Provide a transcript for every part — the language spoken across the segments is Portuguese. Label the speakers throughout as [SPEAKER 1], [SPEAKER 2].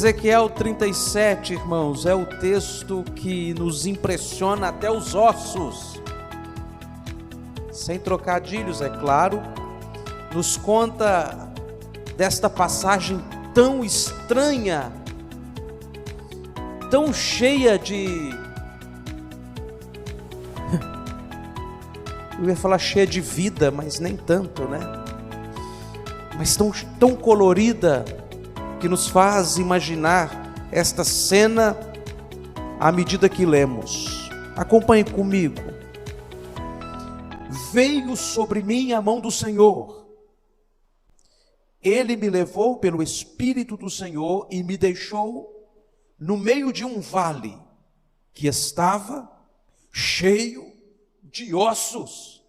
[SPEAKER 1] Ezequiel 37, irmãos, é o texto que nos impressiona até os ossos. Sem trocadilhos, é claro, nos conta desta passagem tão estranha, tão cheia de... Eu ia falar cheia de vida, mas nem tanto, né? Mas tão colorida, que nos faz imaginar esta cena à medida que lemos. Acompanhe comigo. Veio sobre mim a mão do Senhor. Ele me levou pelo Espírito do Senhor e me deixou no meio de um vale que estava cheio de ossos,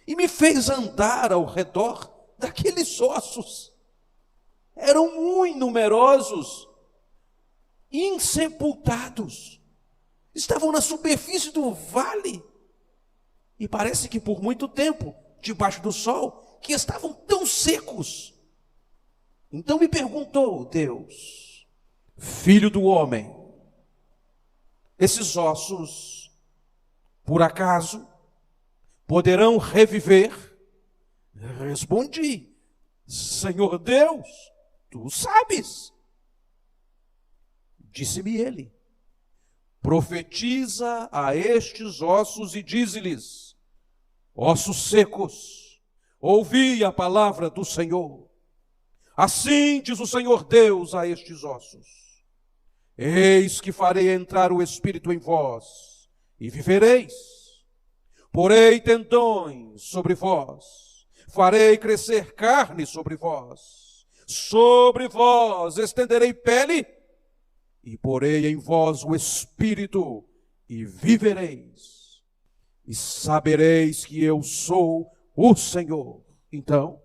[SPEAKER 1] e me fez andar ao redor daqueles ossos. Eram muito numerosos, insepultados, estavam na superfície do vale, e parece que por muito tempo, debaixo do sol, que estavam tão secos. Então me perguntou Deus: filho do homem, esses ossos, por acaso, poderão reviver? Respondi: Senhor Deus, tu sabes. Disse-me ele: profetiza a estes ossos e dize-lhes: ossos secos, ouvi a palavra do Senhor. Assim diz o Senhor Deus a estes ossos: eis que farei entrar o Espírito em vós, e vivereis. Porei tendões sobre vós, farei crescer carne sobre vós estenderei pele, e porei em vós o Espírito, e vivereis, e sabereis que eu sou o Senhor. Então,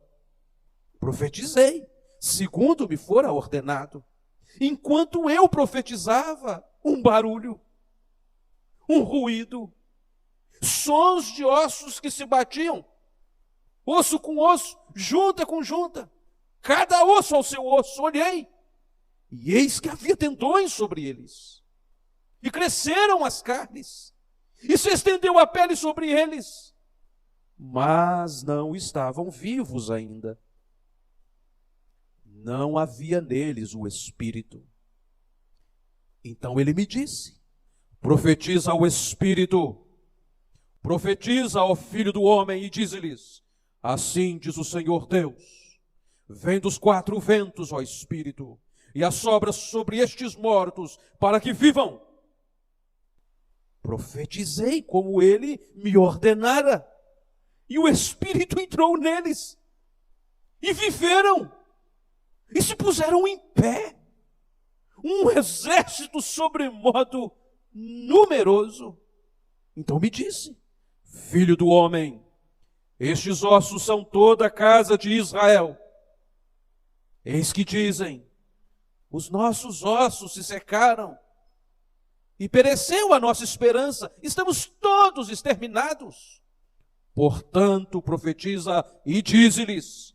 [SPEAKER 1] profetizei, segundo me fora ordenado. Enquanto eu profetizava, um barulho, um ruído, sons de ossos que se batiam, osso com osso, junta com junta, cada osso ao seu osso. Olhei, e eis que havia tendões sobre eles, e cresceram as carnes, e se estendeu a pele sobre eles, mas não estavam vivos ainda. Não havia neles o Espírito. Então ele me disse: profetiza ao Espírito, profetiza ao Filho do Homem, e dize-lhes: assim diz o Senhor Deus, vem dos quatro ventos, ó Espírito, e assopra sobre estes mortos, para que vivam. Profetizei como ele me ordenara, e o Espírito entrou neles, e viveram, e se puseram em pé, um exército sobremodo numeroso. Então me disse: filho do homem, estes ossos são toda a casa de Israel. Eis que dizem: os nossos ossos se secaram, e pereceu a nossa esperança, estamos todos exterminados. Portanto, profetiza e dize-lhes: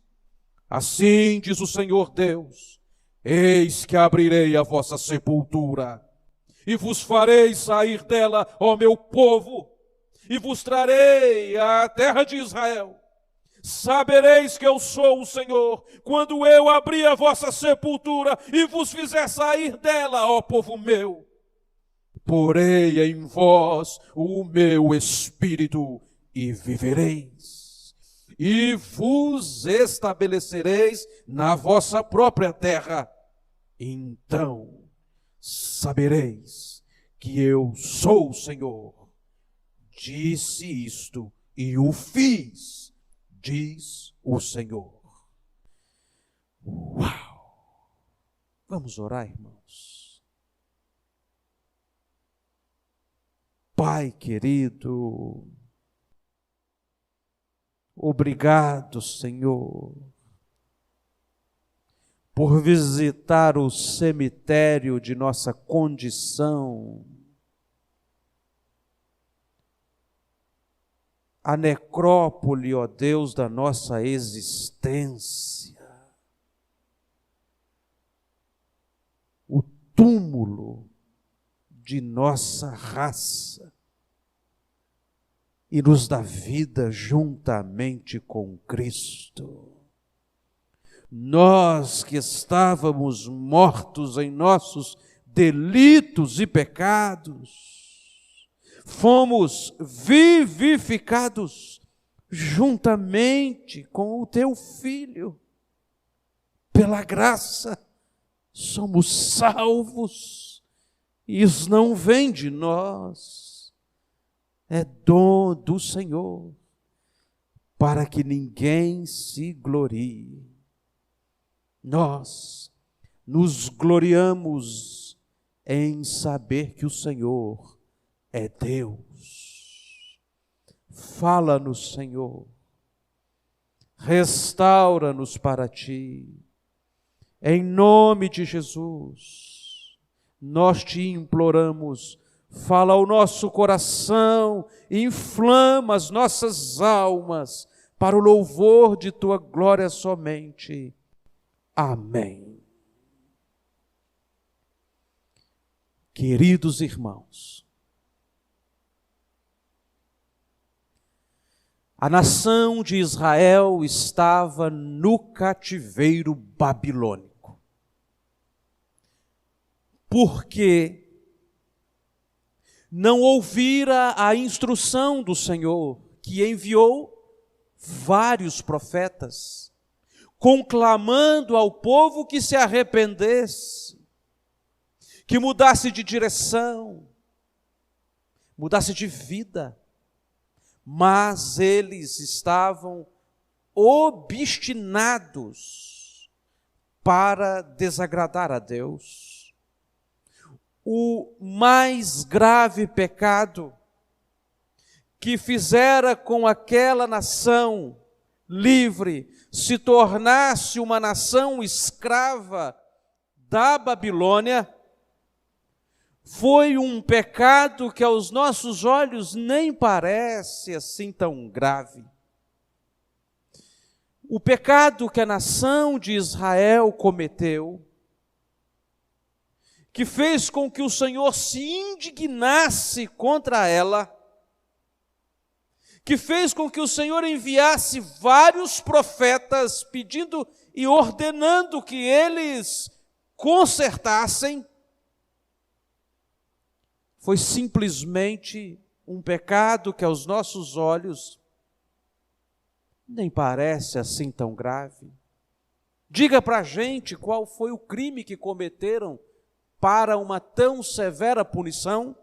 [SPEAKER 1] assim diz o Senhor Deus, eis que abrirei a vossa sepultura, e vos farei sair dela, ó meu povo, e vos trarei à terra de Israel. Sabereis que eu sou o Senhor, quando eu abrir a vossa sepultura e vos fizer sair dela, ó povo meu. Porei em vós o meu Espírito, e vivereis, e vos estabelecereis na vossa própria terra. Então sabereis que eu sou o Senhor. Disse isto e o fiz, diz o Senhor. Uau! Vamos orar, irmãos. Pai querido, obrigado, Senhor, por visitar o cemitério de nossa condição, a necrópole, ó Deus, da nossa existência. túmulo de nossa raça e nos dá vida juntamente com Cristo. Nós que estávamos mortos em nossos delitos e pecados, fomos vivificados juntamente com o teu Filho. Pela graça, somos salvos. Isso não vem de nós, é dom do Senhor, para que ninguém se glorie. Nós nos gloriamos em saber que o Senhor é Deus. Fala-nos, Senhor, restaura-nos para Ti. Em nome de Jesus, nós Te imploramos, fala ao nosso coração, inflama as nossas almas para o louvor de Tua glória somente. Amém. Queridos irmãos, a nação de Israel estava no cativeiro babilônico, porque não ouvira a instrução do Senhor, que enviou vários profetas, conclamando ao povo que se arrependesse, que mudasse de direção, mudasse de vida. Mas eles estavam obstinados para desagradar a Deus. O mais grave pecado que fizera com aquela nação livre se tornasse uma nação escrava da Babilônia foi um pecado que aos nossos olhos nem parece assim tão grave. O pecado que a nação de Israel cometeu, que fez com que o Senhor se indignasse contra ela, que fez com que o Senhor enviasse vários profetas pedindo e ordenando que eles consertassem, foi simplesmente um pecado que aos nossos olhos nem parece assim tão grave. Diga para a gente qual foi o crime que cometeram para uma tão severa punição.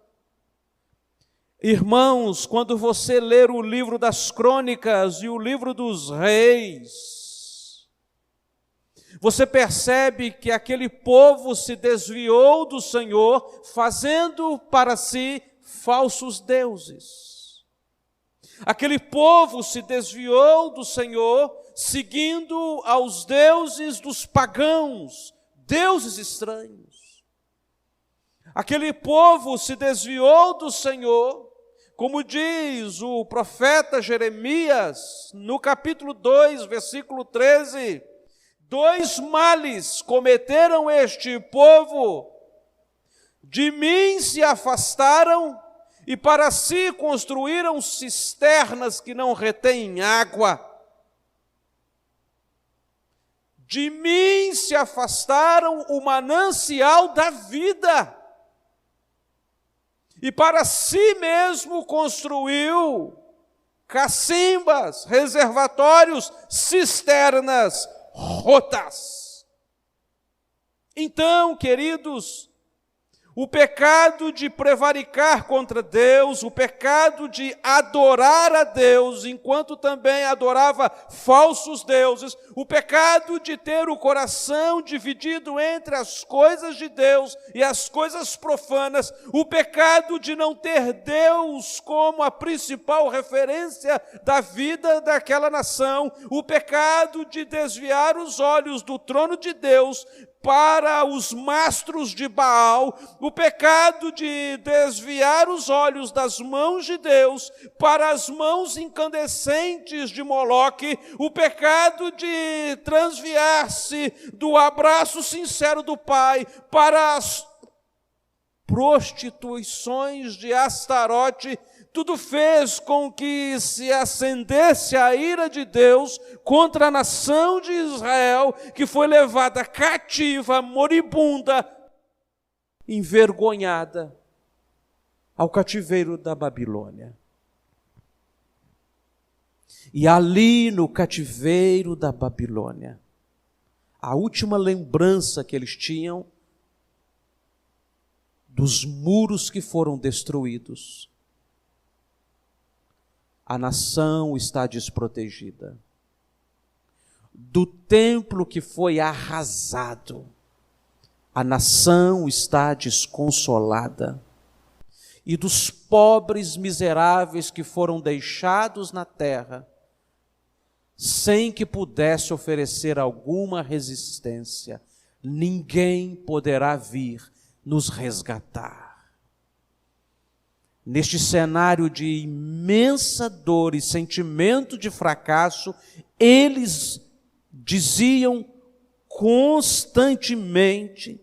[SPEAKER 1] Irmãos, quando você ler o livro das Crônicas e o livro dos Reis, você percebe que aquele povo se desviou do Senhor, fazendo para si falsos deuses. Aquele povo se desviou do Senhor, seguindo aos deuses dos pagãos, deuses estranhos. Aquele povo se desviou do Senhor, como diz o profeta Jeremias, no capítulo 2, versículo 13, 2 males cometeram este povo, de mim se afastaram e para si construíram cisternas que não retêm água. De mim se afastaram o manancial da vida e para si mesmo construiu cacimbas, reservatórios, cisternas rotas. Então, queridos, o pecado de prevaricar contra Deus, o pecado de adorar a Deus, enquanto também adorava falsos deuses, o pecado de ter o coração dividido entre as coisas de Deus e as coisas profanas, o pecado de não ter Deus como a principal referência da vida daquela nação, o pecado de desviar os olhos do trono de Deus para os mastros de Baal, o pecado de desviar os olhos das mãos de Deus para as mãos incandescentes de Moloque, o pecado de transviar-se do abraço sincero do Pai para prostituições de Astarote, tudo fez com que se acendesse a ira de Deus contra a nação de Israel, que foi levada cativa, moribunda, envergonhada ao cativeiro da Babilônia. E ali no cativeiro da Babilônia, a última lembrança que eles tinham dos muros que foram destruídos, a nação está desprotegida. Do templo que foi arrasado, a nação está desconsolada. E dos pobres miseráveis que foram deixados na terra, sem que pudesse oferecer alguma resistência, ninguém poderá vir nos resgatar. Neste cenário de imensa dor e sentimento de fracasso, eles diziam constantemente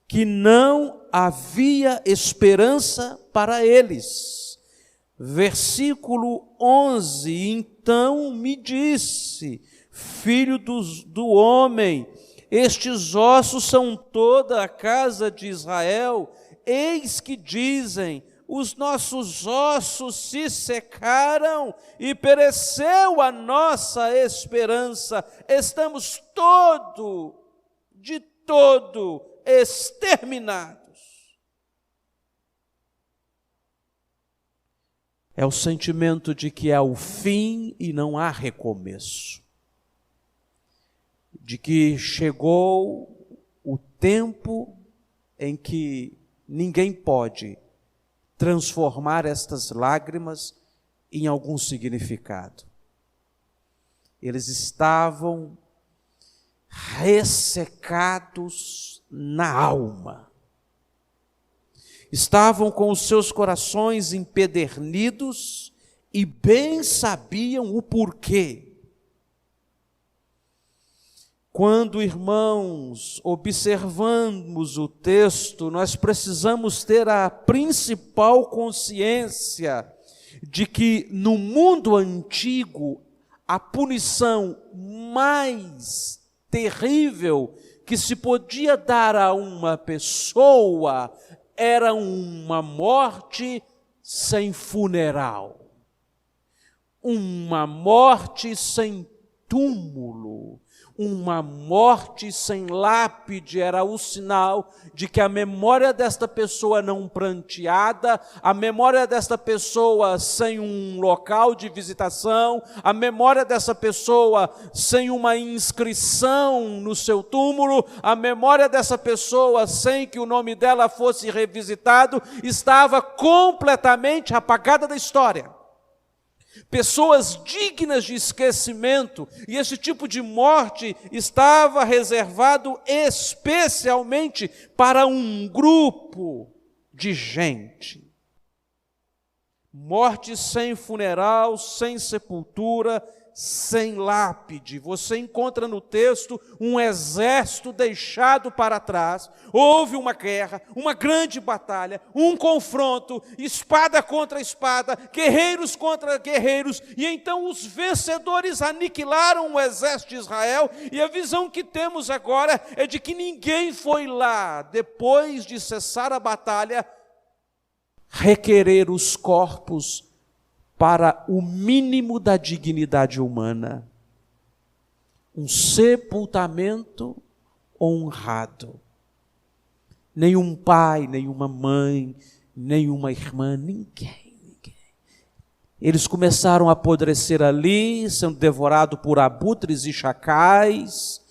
[SPEAKER 1] que não havia esperança para eles. Versículo 11, então me disse, filho do homem, estes ossos são toda a casa de Israel, eis que dizem, os nossos ossos se secaram e pereceu a nossa esperança, estamos de todo exterminados. É o sentimento de que é o fim e não há recomeço. De que chegou o tempo em que ninguém pode transformar estas lágrimas em algum significado. Eles estavam ressecados na alma. Estavam com os seus corações empedernidos e bem sabiam o porquê. Quando, irmãos, observamos o texto, nós precisamos ter a principal consciência de que no mundo antigo, a punição mais terrível que se podia dar a uma pessoa era uma morte sem funeral, uma morte sem túmulo, uma morte sem lápide. Era o sinal de que a memória desta pessoa não pranteada, a memória desta pessoa sem um local de visitação, a memória dessa pessoa sem uma inscrição no seu túmulo, a memória dessa pessoa sem que o nome dela fosse revisitado, estava completamente apagada da história. Pessoas dignas de esquecimento, e esse tipo de morte estava reservado especialmente para um grupo de gente. Morte sem funeral, sem sepultura, sem lápide. Você encontra no texto um exército deixado para trás. Houve uma guerra, uma grande batalha, um confronto, espada contra espada, guerreiros contra guerreiros, e então os vencedores aniquilaram o exército de Israel, e a visão que temos agora é de que ninguém foi lá, depois de cessar a batalha, requerer os corpos para o mínimo da dignidade humana, um sepultamento honrado. Nenhum pai, nenhuma mãe, nenhuma irmã, ninguém. Eles começaram a apodrecer ali, sendo devorados por abutres e chacais,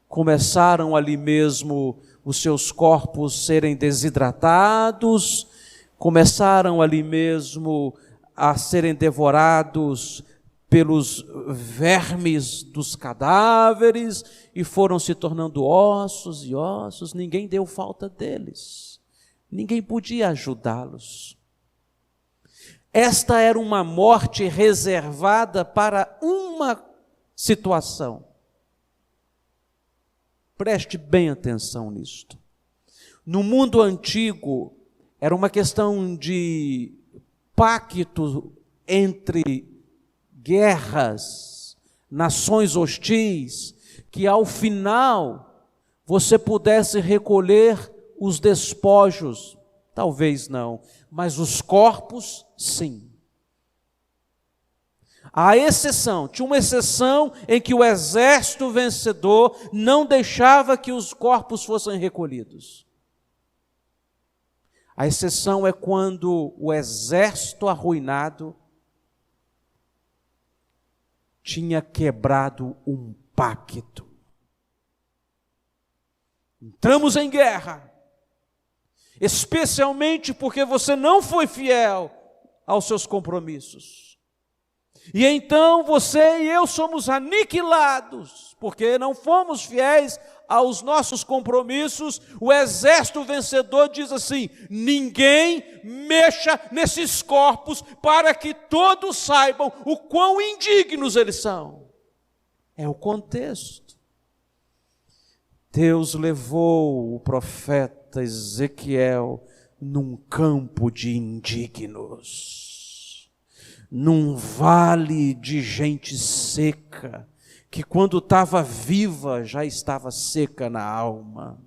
[SPEAKER 1] começaram ali mesmo os seus corpos serem desidratados, começaram ali mesmo a serem devorados pelos vermes dos cadáveres, e foram se tornando ossos e ossos. Ninguém deu falta deles, ninguém podia ajudá-los. Esta era uma morte reservada para uma situação. Preste bem atenção nisto. No mundo antigo, Era uma questão de pacto entre guerras, nações hostis, que ao final você pudesse recolher os despojos, talvez não, mas os corpos, sim. A exceção, tinha uma exceção em que o exército vencedor não deixava que os corpos fossem recolhidos. A exceção é quando o exército arruinado tinha quebrado um pacto. Entramos em guerra, especialmente porque você não foi fiel aos seus compromissos. E então você e eu somos aniquilados, porque não fomos fiéis aos nossos compromissos. O exército vencedor diz assim: ninguém mexa nesses corpos, para que todos saibam o quão indignos eles são. É o contexto. Deus levou o profeta Ezequiel num campo de indignos, num vale de gente seca, que quando estava viva já estava seca na alma.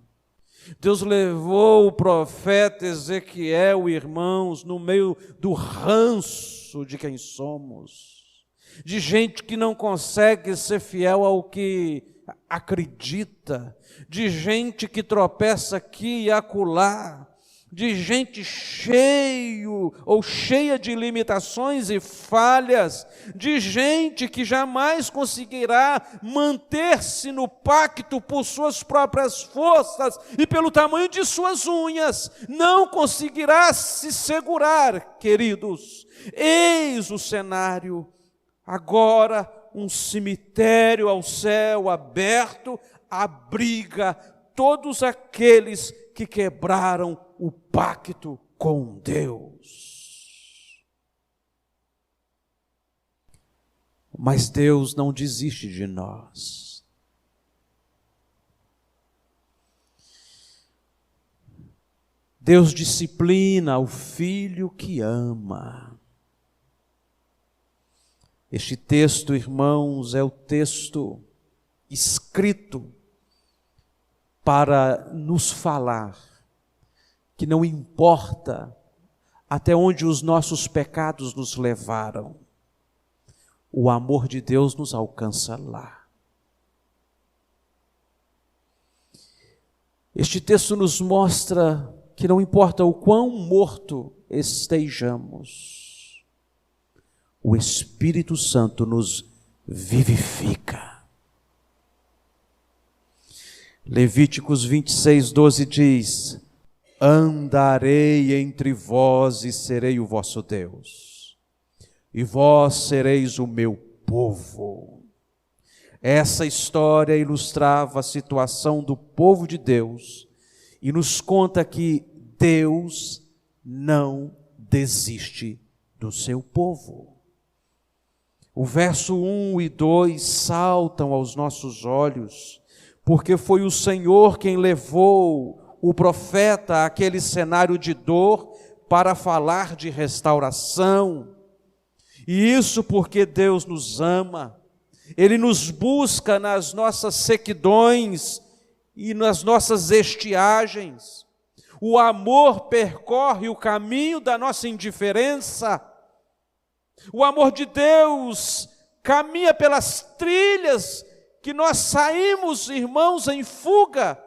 [SPEAKER 1] Deus levou o profeta Ezequiel, irmãos, no meio do ranço de quem somos, de gente que não consegue ser fiel ao que acredita, de gente que tropeça aqui e acolá, de gente cheio ou cheia de limitações e falhas, de gente que jamais conseguirá manter-se no pacto por suas próprias forças e pelo tamanho de suas unhas, não conseguirá se segurar, queridos. Eis o cenário, agora um cemitério ao céu aberto abriga todos aqueles que quebraram o pacto com Deus. Mas Deus não desiste de nós. Deus disciplina o filho que ama. Este texto, irmãos, é o texto escrito para nos falar que não importa até onde os nossos pecados nos levaram, o amor de Deus nos alcança lá. Este texto nos mostra que não importa o quão morto estejamos, o Espírito Santo nos vivifica. Levíticos 26:12 diz: andarei entre vós e serei o vosso Deus, e vós sereis o meu povo. Essa história ilustrava a situação do povo de Deus e nos conta que Deus não desiste do seu povo. O verso 1 e 2 saltam aos nossos olhos, porque foi o Senhor quem levou o profeta àquele cenário de dor para falar de restauração. E isso porque Deus nos ama. Ele nos busca nas nossas sequidões e nas nossas estiagens. O amor percorre o caminho da nossa indiferença. O amor de Deus caminha pelas trilhas que nós saímos, irmãos, em fuga.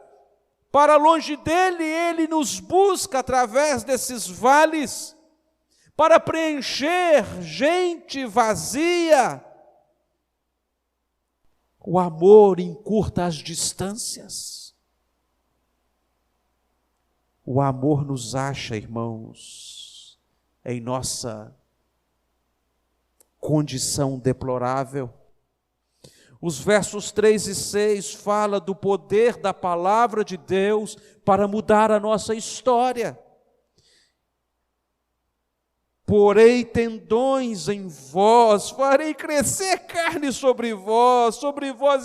[SPEAKER 1] Para longe dele, ele nos busca através desses vales, para preencher gente vazia. O amor encurta as distâncias. O amor nos acha, irmãos, em nossa condição deplorável. Os versos 3 e 6 falam do poder da palavra de Deus para mudar a nossa história. Porei tendões em vós, farei crescer carne sobre vós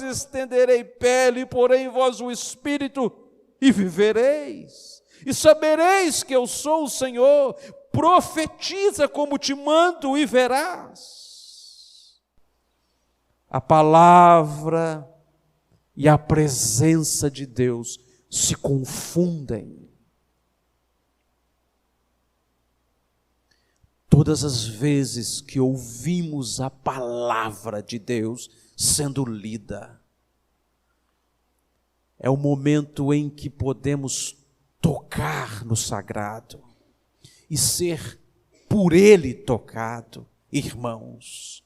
[SPEAKER 1] estenderei pele, porei em vós o espírito e vivereis. e sabereis que eu sou o Senhor. Profetiza como te mando e verás. A palavra e a presença de Deus se confundem. Todas as vezes que ouvimos a palavra de Deus sendo lida, é o momento em que podemos tocar no sagrado e ser por Ele tocado, irmãos.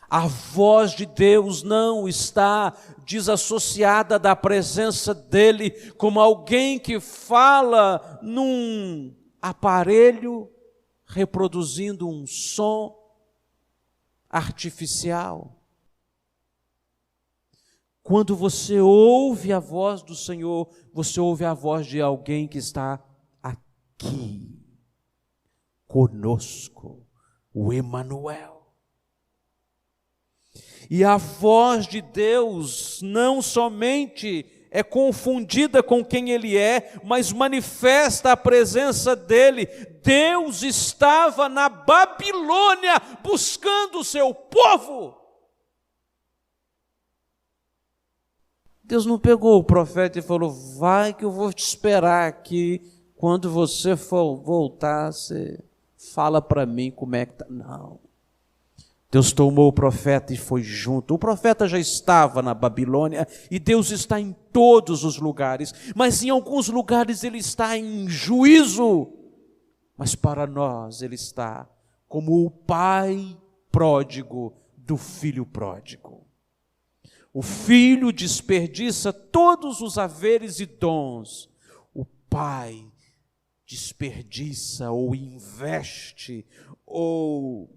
[SPEAKER 1] A voz de Deus não está desassociada da presença dEle, como alguém que fala num aparelho reproduzindo um som artificial. Quando você ouve a voz do Senhor, você ouve a voz de alguém que está aqui, conosco, o Emanuel. E a voz de Deus não somente é confundida com quem Ele é, mas manifesta a presença dEle. Deus estava na Babilônia buscando o seu povo. Deus não pegou o profeta e falou: vai que eu vou te esperar aqui, quando você for voltar, você fala para mim como é que está. Não. Deus tomou o profeta e foi junto. O profeta já estava na Babilônia e Deus está em todos os lugares, mas em alguns lugares Ele está em juízo. Mas para nós Ele está como o pai pródigo do filho pródigo. O filho desperdiça todos os haveres e dons. O pai desperdiça ou investe ou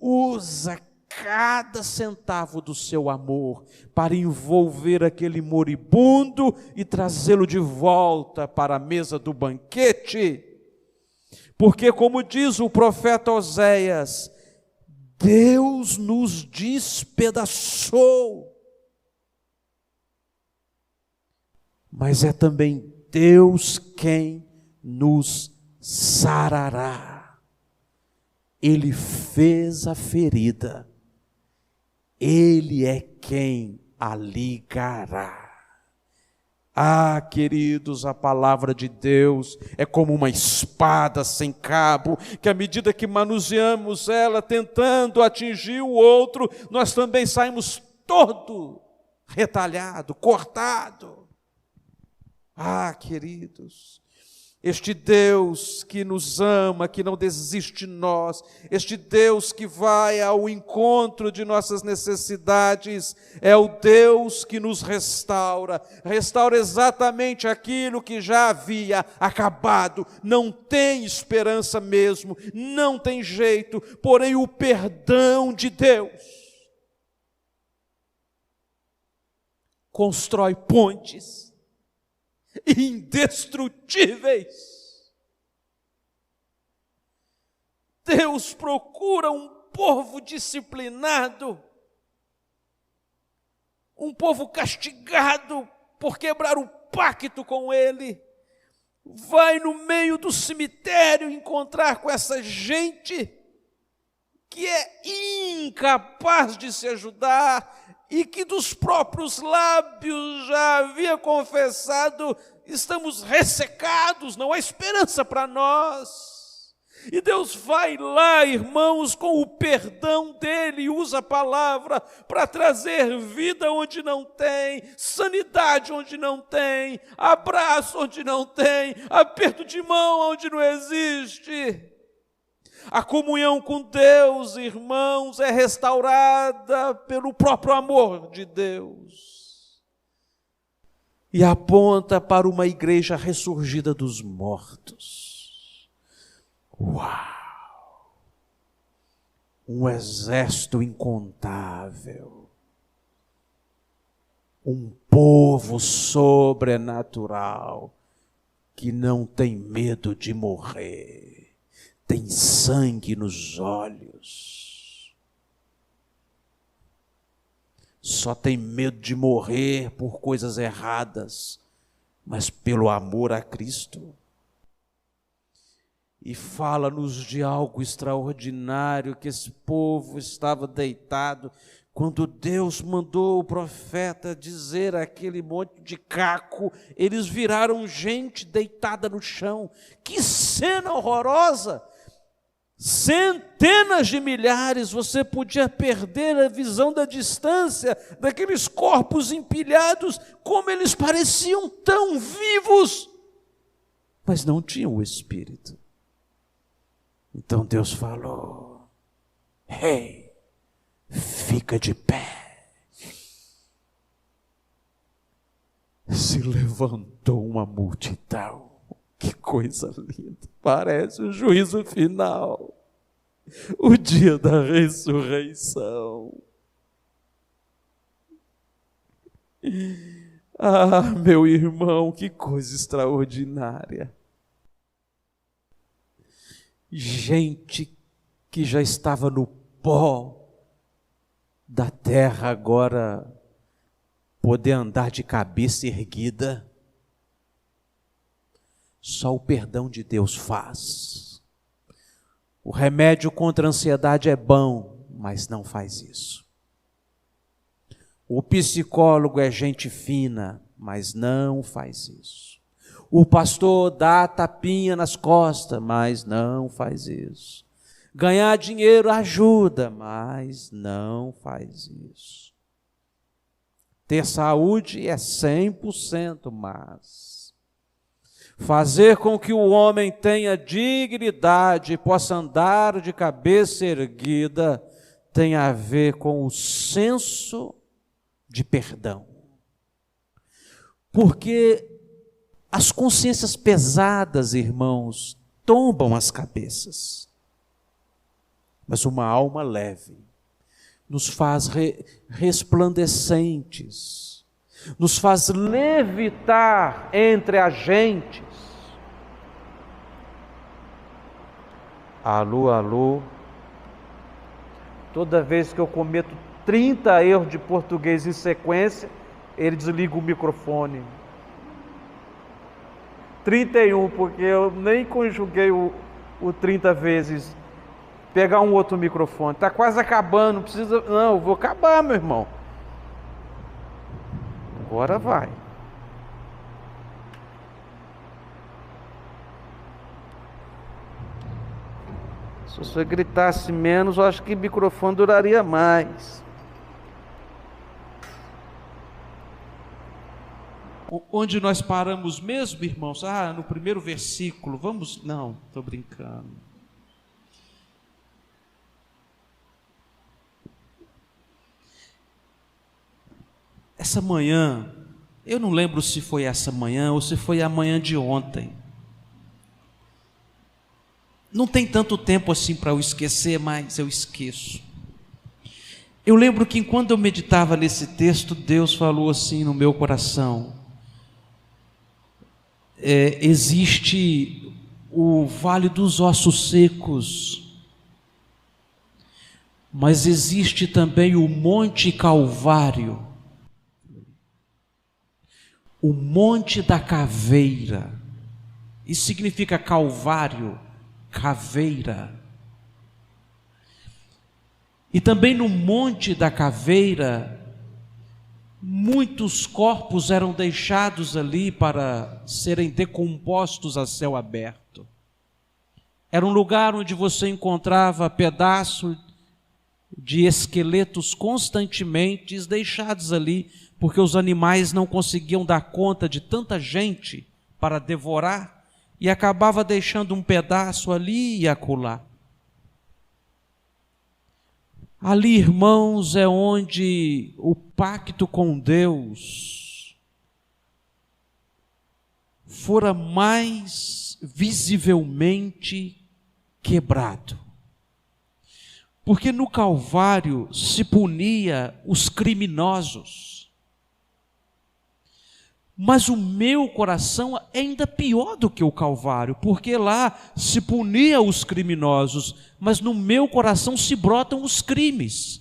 [SPEAKER 1] usa cada centavo do seu amor para envolver aquele moribundo e trazê-lo de volta para a mesa do banquete. Porque, como diz o profeta Oséias, Deus nos despedaçou, mas é também Deus quem nos sarará. Ele fez a ferida, Ele é quem a ligará. Ah, queridos, a palavra de Deus é como uma espada sem cabo, que à medida que manuseamos ela, tentando atingir o outro, nós também saímos todo retalhado, cortado. Ah, queridos, este Deus que nos ama, que não desiste de nós, este Deus que vai ao encontro de nossas necessidades, é o Deus que nos restaura exatamente aquilo que já havia acabado. Não tem esperança mesmo, não tem jeito, porém o perdão de Deus constrói pontes indestrutíveis. Deus procura um povo disciplinado, um povo castigado por quebrar o pacto com Ele. Vai no meio do cemitério encontrar com essa gente que é incapaz de se ajudar, e que dos próprios lábios já havia confessado: estamos ressecados, não há esperança para nós. E Deus vai lá, irmãos, com o perdão dEle, e usa a palavra para trazer vida onde não tem, sanidade onde não tem, abraço onde não tem, aperto de mão onde não existe. A comunhão com Deus, irmãos, é restaurada pelo próprio amor de Deus e aponta para uma igreja ressurgida dos mortos. Uau! Um exército incontável, um povo sobrenatural que não tem medo de morrer. Tem sangue nos olhos, só tem medo de morrer por coisas erradas, mas pelo amor a Cristo. E fala-nos de algo extraordinário, que esse povo estava deitado, quando Deus mandou o profeta dizer aquele monte de caco, eles viraram gente deitada no chão. Que cena horrorosa! Centenas de milhares, você podia perder a visão da distância daqueles corpos empilhados, como eles pareciam tão vivos, mas não tinham o Espírito. Então Deus falou: "Ei, fica de pé." Se levantou uma multidão. Que coisa linda! Parece o juízo final, o dia da ressurreição. Ah, meu irmão, que coisa extraordinária! Gente que já estava no pó da terra, agora poder andar de cabeça erguida. Só o perdão de Deus faz. O remédio contra a ansiedade é bom, mas não faz isso. O psicólogo é gente fina, mas não faz isso. O pastor dá tapinha nas costas, mas não faz isso. Ganhar dinheiro ajuda, mas não faz isso. Ter saúde é 100%, mas fazer com que o homem tenha dignidade e possa andar de cabeça erguida tem a ver com o senso de perdão. Porque as consciências pesadas, irmãos, tombam as cabeças. Mas uma alma leve nos faz resplandecentes, nos faz levitar entre as gentes. Alô, alô. Toda vez que eu cometo 30 erros de português em sequência, ele desliga o microfone. 31, porque eu nem conjuguei o 30 vezes. Pegar um outro microfone. Está quase acabando, não precisa. Não, eu vou acabar, meu irmão. Agora vai. Se você gritasse menos, eu acho que o microfone duraria mais. Onde nós paramos mesmo, irmãos? No primeiro versículo. Vamos? Não, estou brincando. Essa manhã, eu não lembro se foi essa manhã ou se foi a manhã de ontem. Não tem tanto tempo assim para eu esquecer, mas eu esqueço. Eu lembro que enquanto eu meditava nesse texto, Deus falou assim no meu coração: existe o vale dos ossos secos, mas existe também o Monte Calvário, o Monte da Caveira. Isso significa Calvário, caveira. E também no Monte da Caveira, muitos corpos eram deixados ali para serem decompostos a céu aberto. Era um lugar onde você encontrava pedaços de esqueletos constantemente deixados ali, porque os animais não conseguiam dar conta de tanta gente para devorar, e acabava deixando um pedaço ali e acolá. Ali, irmãos, é onde o pacto com Deus fora mais visivelmente quebrado. Porque no Calvário se punia os criminosos. Mas o meu coração é ainda pior do que o Calvário, porque lá se punia os criminosos, mas no meu coração se brotam os crimes.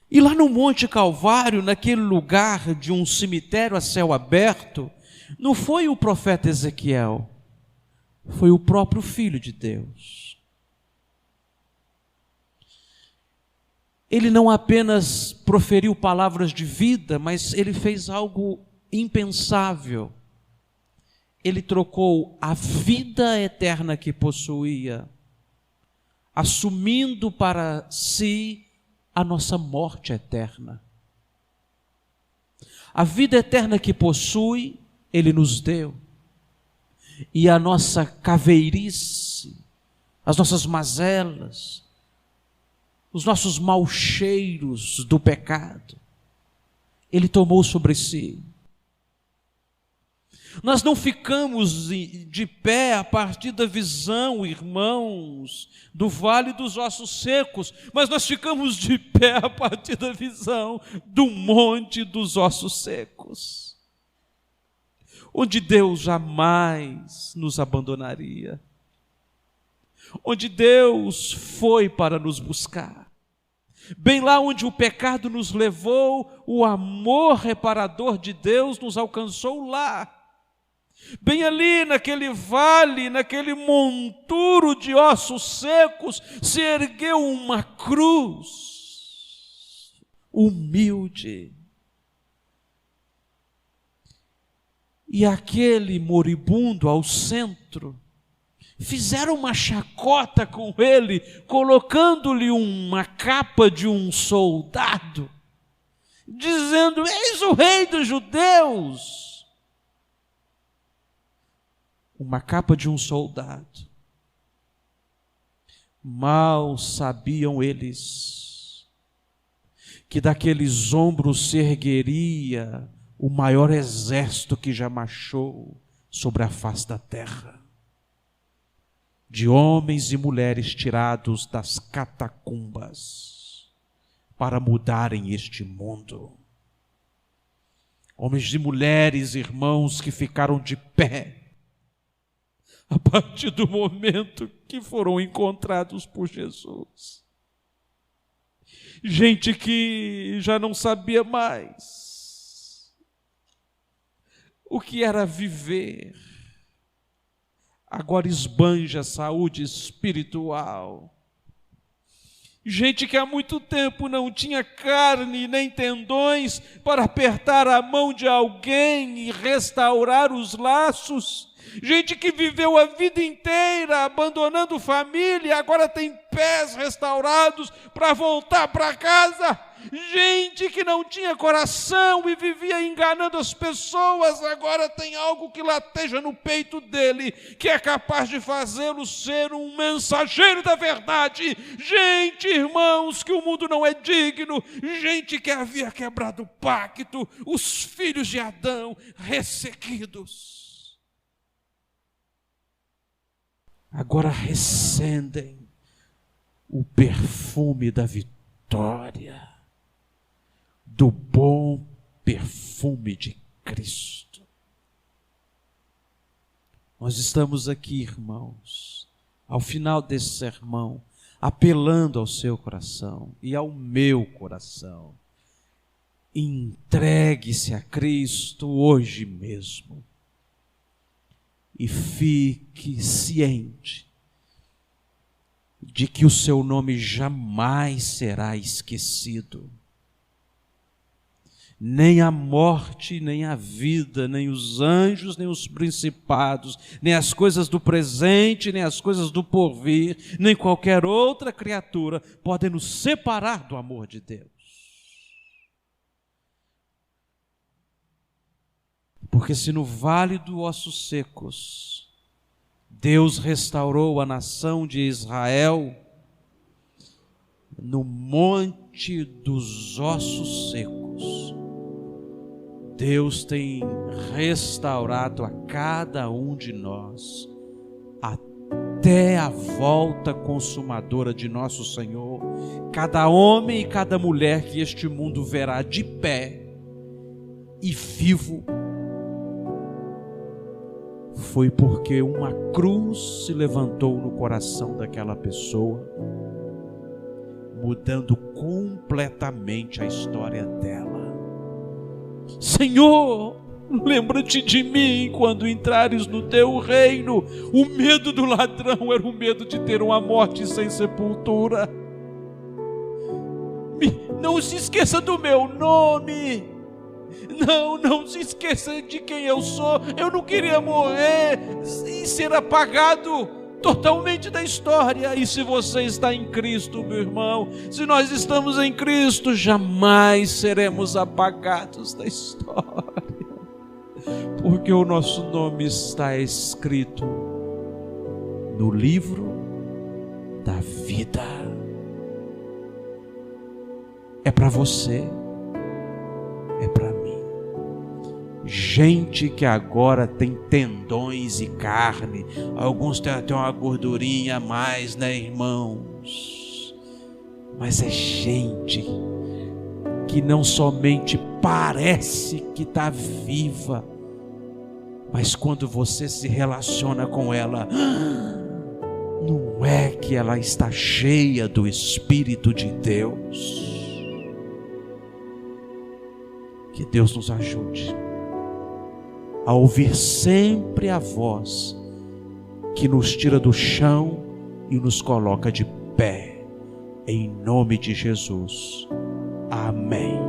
[SPEAKER 1] E lá no Monte Calvário, naquele lugar de um cemitério a céu aberto, não foi o profeta Ezequiel, foi o próprio Filho de Deus. Ele não apenas proferiu palavras de vida, mas ele fez algo impensável. Ele trocou a vida eterna que possuía, assumindo para si a nossa morte eterna. A vida eterna que possui, Ele nos deu. E a nossa caveirice, as nossas mazelas, os nossos maus cheiros do pecado, Ele tomou sobre si. Nós não ficamos de pé a partir da visão, irmãos, do vale dos ossos secos, mas nós ficamos de pé a partir da visão do monte dos ossos secos, onde Deus jamais nos abandonaria, onde Deus foi para nos buscar. Bem lá onde o pecado nos levou, o amor reparador de Deus nos alcançou lá. Bem ali naquele vale, naquele monturo de ossos secos, se ergueu uma cruz humilde. E aquele moribundo ao centro, fizeram uma chacota com ele, colocando-lhe uma capa de um soldado, dizendo: eis o rei dos judeus. Uma capa de um soldado. Mal sabiam eles que daqueles ombros se ergueria o maior exército que já marchou sobre a face da terra, de homens e mulheres tirados das catacumbas para mudarem este mundo. Homens e mulheres, irmãos, que ficaram de pé a partir do momento que foram encontrados por Jesus. Gente que já não sabia mais o que era viver, agora esbanja saúde espiritual. Gente que há muito tempo não tinha carne nem tendões para apertar a mão de alguém e restaurar os laços. Gente que viveu a vida inteira abandonando família, agora tem pés restaurados para voltar para casa. Gente que não tinha coração e vivia enganando as pessoas, agora tem algo que lateja no peito dele, que é capaz de fazê-lo ser um mensageiro da verdade. Gente, irmãos, que o mundo não é digno, gente que havia quebrado o pacto, os filhos de Adão ressequidos. Agora recendem o perfume da vitória, do bom perfume de Cristo. Nós estamos aqui, irmãos, ao final desse sermão, apelando ao seu coração e ao meu coração. Entregue-se a Cristo hoje mesmo. E fique ciente de que o seu nome jamais será esquecido. Nem a morte, nem a vida, nem os anjos, nem os principados, nem as coisas do presente, nem as coisas do porvir, nem qualquer outra criatura podem nos separar do amor de Deus. Porque se no vale dos ossos secos Deus restaurou a nação de Israel, no monte dos ossos secos Deus tem restaurado a cada um de nós até a volta consumadora de nosso Senhor. Cada homem e cada mulher que este mundo verá de pé e vivo foi porque uma cruz se levantou no coração daquela pessoa. mudando completamente a história dela. Senhor, lembra-te de mim quando entrares no teu reino. O medo do ladrão era o medo de ter uma morte sem sepultura. Não se esqueça do meu nome. Não se esqueça de quem eu sou. Eu não queria morrer e ser apagado totalmente da história. E se você está em Cristo, meu irmão, se nós estamos em Cristo, jamais seremos apagados da história, porque o nosso nome está escrito no livro da vida. É para você, é para mim. Gente que agora tem tendões e carne, alguns têm até uma gordurinha a mais, né, irmãos? Mas é gente que não somente parece que está viva, mas quando você se relaciona com ela, não é que ela está cheia do Espírito de Deus. Que Deus nos ajude a ouvir sempre a voz que nos tira do chão e nos coloca de pé, em nome de Jesus. Amém.